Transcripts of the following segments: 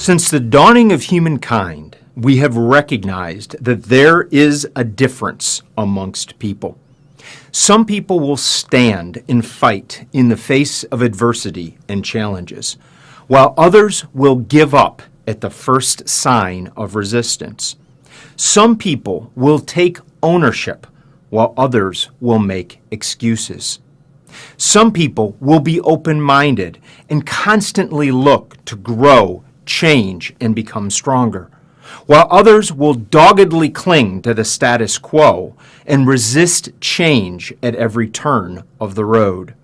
Since the dawning of humankind, we have recognized that there is a difference amongst people. Some people will stand and fight in the face of adversity and challenges, while others will give up at the first sign of resistance. Some people will take ownership, while others will make excuses. Some people will be open-minded and constantly look to grow, change, and become stronger, while others will doggedly cling to the status quo and resist change at every turn of the road.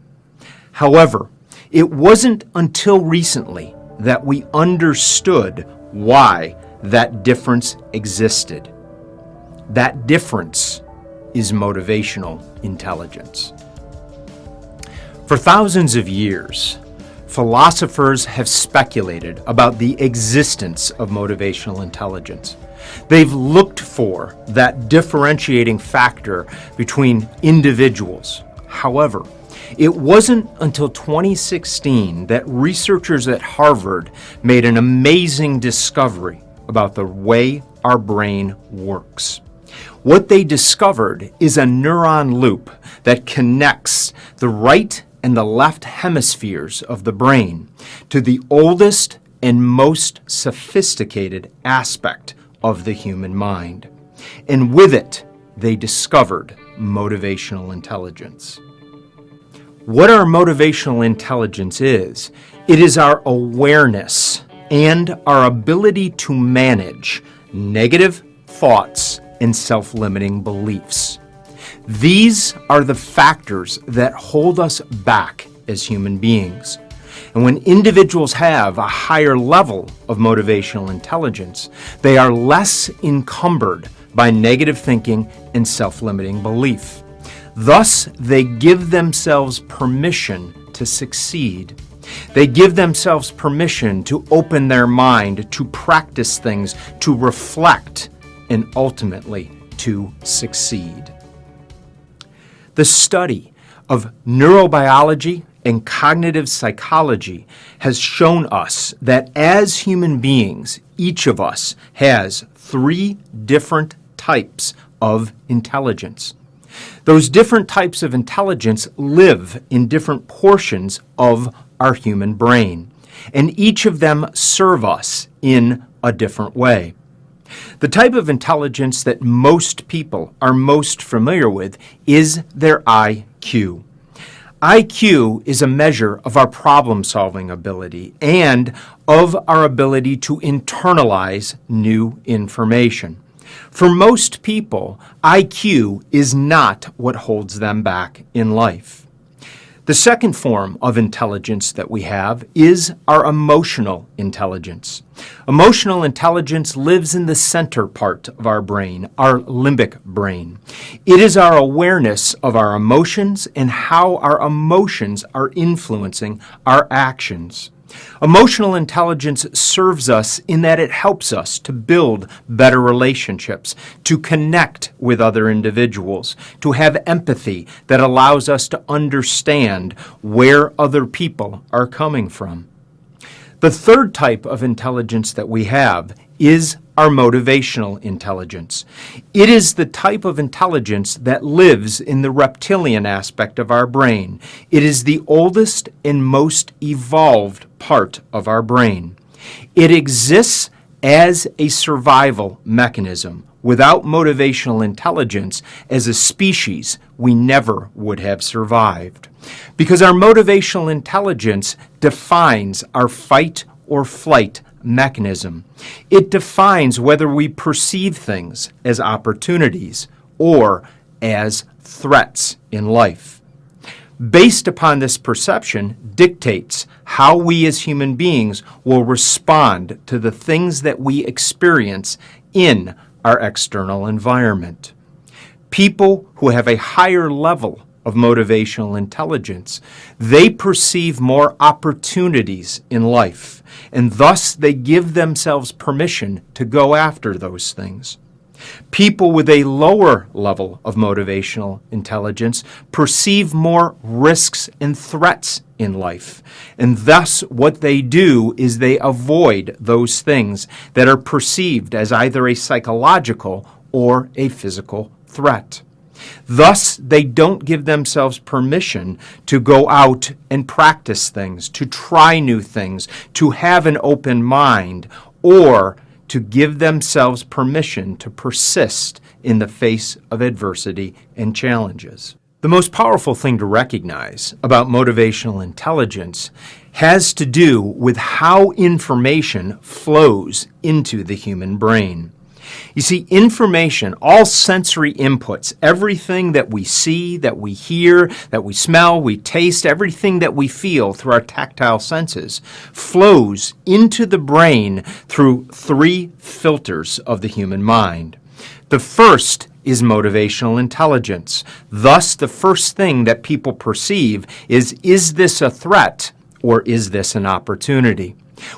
However, it wasn't until recently that we understood why that difference existed. That difference is motivational intelligence. For thousands of years, philosophers have speculated about the existence of motivational intelligence. They've looked for that differentiating factor between individuals. However, it wasn't until 2016 that researchers at Harvard made an amazing discovery about the way our brain works. What they discovered is a neuron loop that connects the right and the left hemispheres of the brain to the oldest and most sophisticated aspect of the human mind. And with it, they discovered motivational intelligence. What our motivational intelligence is, it is our awareness and our ability to manage negative thoughts and self-limiting beliefs. These are the factors that hold us back as human beings. And when individuals have a higher level of motivational intelligence, they are less encumbered by negative thinking and self-limiting belief. Thus, they give themselves permission to succeed. They give themselves permission to open their mind, to practice things, to reflect, and ultimately to succeed. The study of neurobiology and cognitive psychology has shown us that as human beings, each of us has 3 different types of intelligence. Those different types of intelligence live in different portions of our human brain, and each of them serve us in a different way. The type of intelligence that most people are most familiar with is their IQ. IQ is a measure of our problem-solving ability and of our ability to internalize new information. For most people, IQ is not what holds them back in life. The second form of intelligence that we have is our emotional intelligence. Emotional intelligence lives in the center part of our brain, our limbic brain. It is our awareness of our emotions and how our emotions are influencing our actions. Emotional intelligence serves us in that it helps us to build better relationships, to connect with other individuals, to have empathy that allows us to understand where other people are coming from. The third type of intelligence that we have is our motivational intelligence. It is the type of intelligence that lives in the reptilian aspect of our brain. It is the oldest and most evolved part of our brain. It exists as a survival mechanism. Without motivational intelligence, as a species, we never would have survived. Because our motivational intelligence defines our fight or flight mechanism. It defines whether we perceive things as opportunities or as threats in life. Based upon this perception dictates how we as human beings will respond to the things that we experience in our external environment. People who have a higher level of motivational intelligence, they perceive more opportunities in life, and thus they give themselves permission to go after those things. People with a lower level of motivational intelligence perceive more risks and threats in life. And thus, what they do is they avoid those things that are perceived as either a psychological or a physical threat. Thus, they don't give themselves permission to go out and practice things, to try new things, to have an open mind, or to give themselves permission to persist in the face of adversity and challenges. The most powerful thing to recognize about motivational intelligence has to do with how information flows into the human brain. You see, information, all sensory inputs, everything that we see, that we hear, that we smell, we taste, everything that we feel through our tactile senses, flows into the brain through three filters of the human mind. The first is motivational intelligence. Thus, the first thing that people perceive is this a threat or is this an opportunity?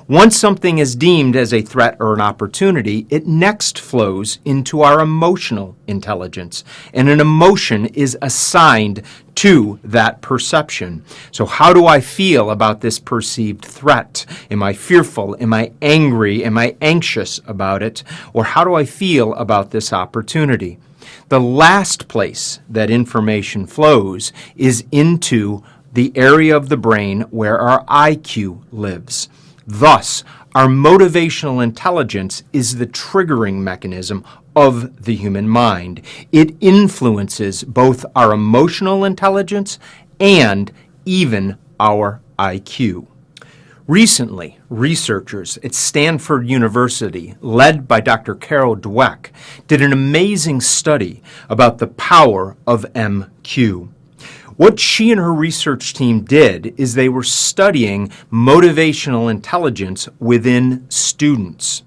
Once something is deemed as a threat or an opportunity, it next flows into our emotional intelligence, and an emotion is assigned to that perception. So how do I feel about this perceived threat? Am I fearful? Am I angry? Am I anxious about it? Or how do I feel about this opportunity? The last place that information flows is into the area of the brain where our IQ lives. Thus, our motivational intelligence is the triggering mechanism of the human mind. It influences both our emotional intelligence and even our IQ. Recently, researchers at Stanford University, led by Dr. Carol Dweck, did an amazing study about the power of MQ. What she and her research team did is they were studying motivational intelligence within students.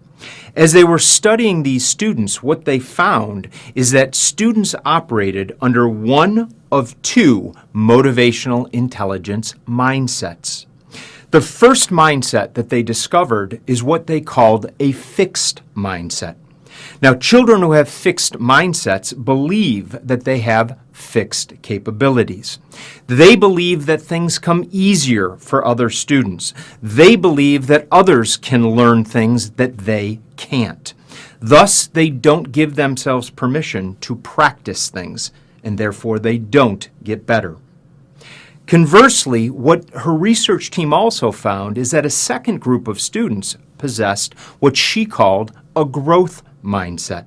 As they were studying these students, what they found is that students operated under one of two motivational intelligence mindsets. The first mindset that they discovered is what they called a fixed mindset. Now, children who have fixed mindsets believe that they have fixed capabilities. They believe that things come easier for other students. They believe that others can learn things that they can't. Thus, they don't give themselves permission to practice things, and therefore they don't get better. Conversely, what her research team also found is that a second group of students possessed what she called a growth mindset.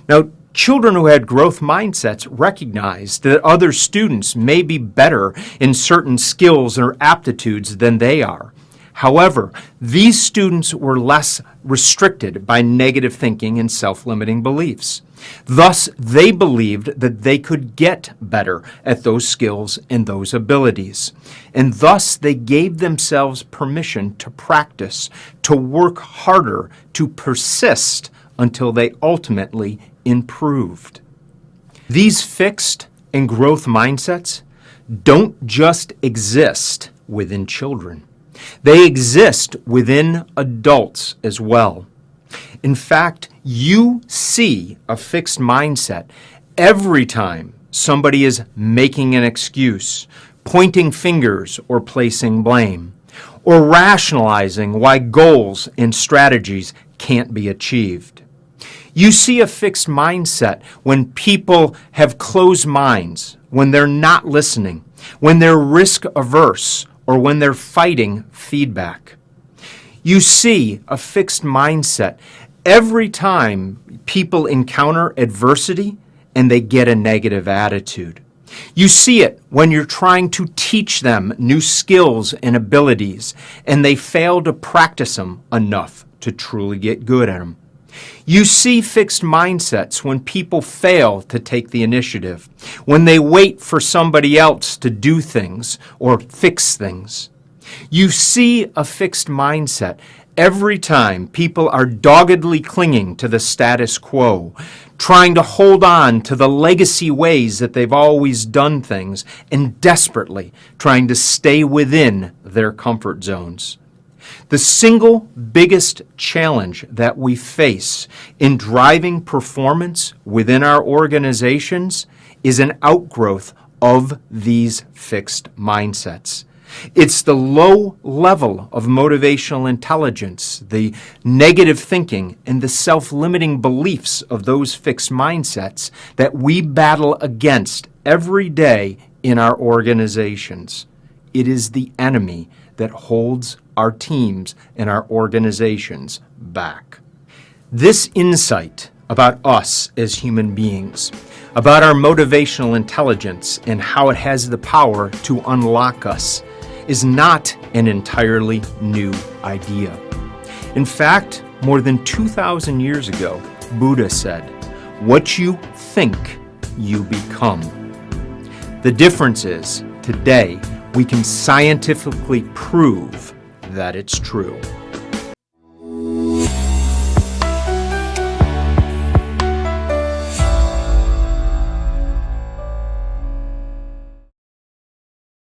Now, children who had growth mindsets recognized that other students may be better in certain skills or aptitudes than they are. However, these students were less restricted by negative thinking and self-limiting beliefs. Thus, they believed that they could get better at those skills and those abilities. And thus, they gave themselves permission to practice, to work harder, to persist until they ultimately improved. These fixed and growth mindsets don't just exist within children. They exist within adults as well. In fact, you see a fixed mindset every time somebody is making an excuse, pointing fingers or placing blame, or rationalizing why goals and strategies can't be achieved. You see a fixed mindset when people have closed minds, when they're not listening, when they're risk averse, or when they're fighting feedback. You see a fixed mindset every time people encounter adversity and they get a negative attitude. You see it when you're trying to teach them new skills and abilities and they fail to practice them enough to truly get good at them. You see fixed mindsets when people fail to take the initiative, when they wait for somebody else to do things or fix things. You see a fixed mindset every time people are doggedly clinging to the status quo, trying to hold on to the legacy ways that they've always done things, and desperately trying to stay within their comfort zones. The single biggest challenge that we face in driving performance within our organizations is an outgrowth of these fixed mindsets. It's the low level of motivational intelligence, the negative thinking, and the self-limiting beliefs of those fixed mindsets that we battle against every day in our organizations. It is the enemy that holds our teams and our organizations back. This insight about us as human beings, about our motivational intelligence and how it has the power to unlock us, is not an entirely new idea. In fact, more than 2,000 years ago, Buddha said, "What you think, you become." The difference is, today, we can scientifically prove that it's true.